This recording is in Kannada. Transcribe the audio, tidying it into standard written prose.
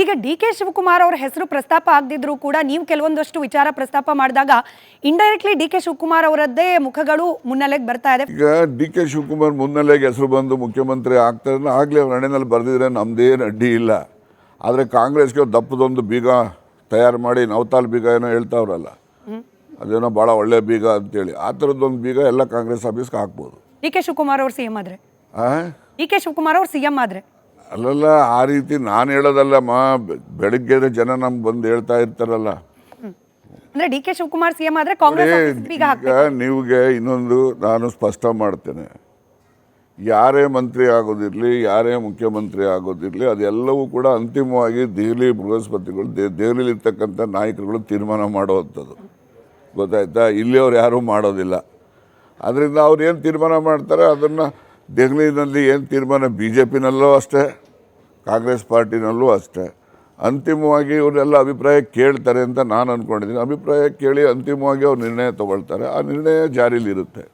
ಈಗ ಡಿ ಕೆ ಶಿವಕುಮಾರ್ ಅವರ ಹೆಸರು ಪ್ರಸ್ತಾಪ ಆಗದಿದ್ರು ಕೂಡ ನೀವು ಕೆಲವೊಂದಷ್ಟು ವಿಚಾರ ಪ್ರಸ್ತಾಪ ಮಾಡಿದಾಗ ಇಂಡೈರೆಕ್ಟ್ಲಿ ಡಿ ಕೆ ಶಿವಕುಮಾರ್ ಅವರದ್ದೇ ಮುಖಗಳು ಮುನ್ನೆಲೆಗೆ ಬರ್ತಾ ಇದೆ. ಈಗ ಡಿ ಕೆ ಶಿವಕುಮಾರ್ ಮುನ್ನೆಲೆಗೆ ಹೆಸರು ಬಂದು ಮುಖ್ಯಮಂತ್ರಿ ಆಗ್ತಾರೆ, ಆಗಲೇ ಅವ್ರ ಹಣೆಯಲ್ಲಿ ಬರೆದಿದ್ರೆ ನಮ್ಮದೇನು ಅಡ್ಡಿ ಇಲ್ಲ. ಆದರೆ ಕಾಂಗ್ರೆಸ್ಗೆ ದಪ್ಪದೊಂದು ಬೀಗ ತಯಾರು ಮಾಡಿ ನವತಾಲ್ ಬೀಗ ಏನೋ ಹೇಳ್ತಾವ್ರಲ್ಲ, ಅದೇನೋ ಭಾಳ ಒಳ್ಳೆ ಬೀಗ ಅಂತೇಳಿ, ಆ ಥರದ್ದೊಂದು ಬೀಗ ಎಲ್ಲ ಕಾಂಗ್ರೆಸ್ ಆಫೀಸ್ಗೆ ಹಾಕ್ಬೋದು. ಡಿ ಕೆ ಶಿವಕುಮಾರ್ ಅವರು ಸಿಎಂ ಆದ್ರೆ ಡಿ ಕೆ ಶಿವಕುಮಾರ್ ಅವರು ಸಿಎಂ ಆದ್ರೆ ಅಲ್ಲಲ್ಲ, ಆ ರೀತಿ ನಾನು ಹೇಳೋದಲ್ಲಮ್ಮ. ಬೆಳಗ್ಗೆ ಜನ ನಮ್ಗೆ ಬಂದು ಹೇಳ್ತಾ ಇರ್ತಾರಲ್ಲ, ಅಂದ್ರೆ ಡಿ ಕೆ ಶಿವಕುಮಾರ್ ಸಿಎಂ ಆದ್ರೆ ಕಾಂಗ್ರೆಸ್ ಬೀಗ ಹಾಕ್ಬೇಕು. ನೀವುಗೆ ಇನ್ನೊಂದು ನಾನು ಸ್ಪಷ್ಟ ಮಾಡ್ತೇನೆ, ಯಾರೇ ಮಂತ್ರಿ ಆಗೋದಿರಲಿ, ಯಾರೇ ಮುಖ್ಯಮಂತ್ರಿ ಆಗೋದಿರಲಿ, ಅದೆಲ್ಲವೂ ಕೂಡ ಅಂತಿಮವಾಗಿ ದೆಹಲಿ ಬೃಹಸ್ಪತಿಗಳು, ದೆಹಲಿಲಿರ್ತಕ್ಕಂಥ ನಾಯಕರುಗಳು ತೀರ್ಮಾನ ಮಾಡುವಂಥದ್ದು, ಗೊತ್ತಾಯ್ತಾ? ಇಲ್ಲಿ ಅವ್ರು ಯಾರೂ ಮಾಡೋದಿಲ್ಲ. ಅದರಿಂದ ಅವ್ರು ಏನು ತೀರ್ಮಾನ ಮಾಡ್ತಾರೆ ಅದನ್ನು ದೆಹಲಿನಲ್ಲಿ ಏನು ತೀರ್ಮಾನ, ಬಿ ಜೆ ಪಿನಲ್ಲೂ ಅಷ್ಟೇ, ಕಾಂಗ್ರೆಸ್ ಪಾರ್ಟಿನಲ್ಲೂ ಅಷ್ಟೇ, ಅಂತಿಮವಾಗಿ ಇವರೆಲ್ಲ ಅಭಿಪ್ರಾಯ ಕೇಳ್ತಾರೆ ಅಂತ ನಾನು ಅಂದ್ಕೊಂಡಿದ್ದೀನಿ. ಅಭಿಪ್ರಾಯ ಕೇಳಿ ಅಂತಿಮವಾಗಿ ಅವ್ರು ನಿರ್ಣಯ ತೊಗೊಳ್ತಾರೆ, ಆ ನಿರ್ಣಯ ಜಾರಿಲಿರುತ್ತೆ.